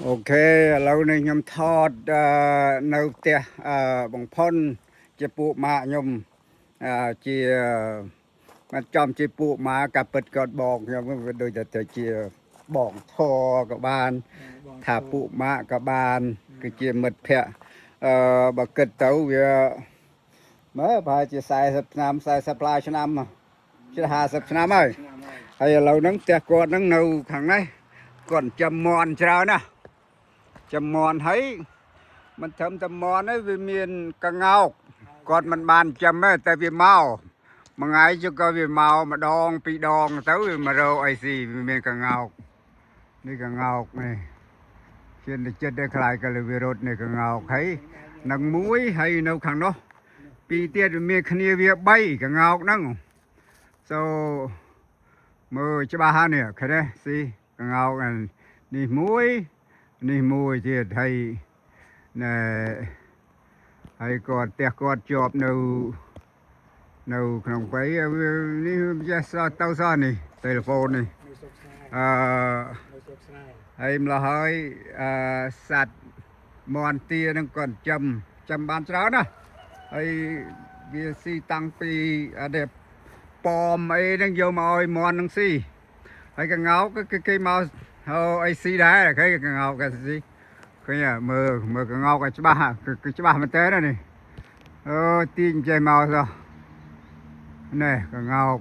โอเคเราในยมทอดในเตียบงพอนจะปูมาญมจีมันจอมจีปูมากับเปิดกอดบอกยมโดยจะจีบอกทอกับบานถ้าปูมากับบานคือจีมัดเพะบักเกิดเต้าเวียเมื่อพายจีใส่สับน้ำใส่สับลายชน้ำจะหาสับน้ำเอ้ยไอ้เรานั่งเตียกอดนั่งនៅខាងនេះก่อนจะมอนเช้านะจะมอนให้มันทำจะมอนให้วิมีนกระเงาก่อนมันบานจำไหมแต่วิเมามังไงจะก็วิเมามาดองปีดองเต้าวิมาเราไอซีวิมีนกระเงานี่กระเงานี่เช่นเจ็ดได้คลายกันเลยวิโรจน์นี่กระเงาให้นังมุ้ยให้นกขังเนาะปีเตี้ยวิมีขณีเวียใบกระเงานั่งโซมือจะบ้าเนี่ยแค่นี้สิกระเงากันนี่มุ้ยที่ให้ให้กอดเตะกอดจอบនៅក្នុងបៃនេះជាសតៅសនេះទូរស័ព្ទនេះហើយម្ល៉េះហើយសัตว์មន់ទានឹងគាត់ចាំបានច្រើនណាហើយវាស៊ីតាំងពីអត់ប៉មអីនឹងយកមកឲ្យមន់នឹងស៊ីហើយកងោកគេមកអីស៊ីដែរគេកងោកគេស៊ីឃើញមើលកងោកឲ្យច្បាស់គឺច្បាស់មែនតើនេះទាញចេញមកសោះនេះកងោក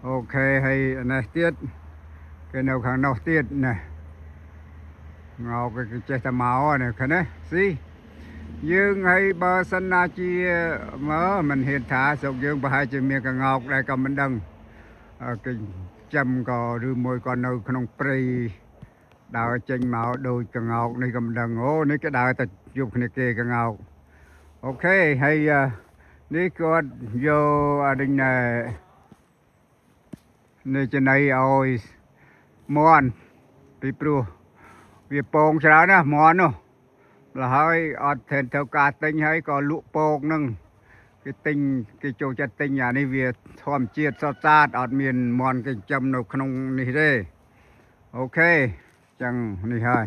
អូខេហើយនេះទៀតគេនៅខាងនោះទៀតនេះងោកគេចេះតែមកនេះឃើញទេស៊ីយើងឲ្យបើសិនណាជាមើលមិនហ៊ានថាស្រុកយើងប្រហែលជាមានកងោកដែរក៏មិនដឹងគេចាំក៏ឬមួយក៏នៅក្នុងព្រៃដើរចេញមកដូចកងោកនេះក៏មិនដឹងអូនេះគេដើរតែជួបគ្នាគេកងោកអូខេហើយនេះគាត់យកអរិញនេះចំណៃឲ្យមន់ពីព្រោះវាពងច្រើនណាមន់នោះហើយអត់ថែនធ្វើការទិញហើយក៏លក់ពងនឹងគេទិញគេចូលចិត្តទិញអានេះវាធម្មជាតិសុទ្ធសាធអត់មានមន់គេចិញ្ចឹមនៅក្នុងនេះទេអូខេចឹងនេះហើយ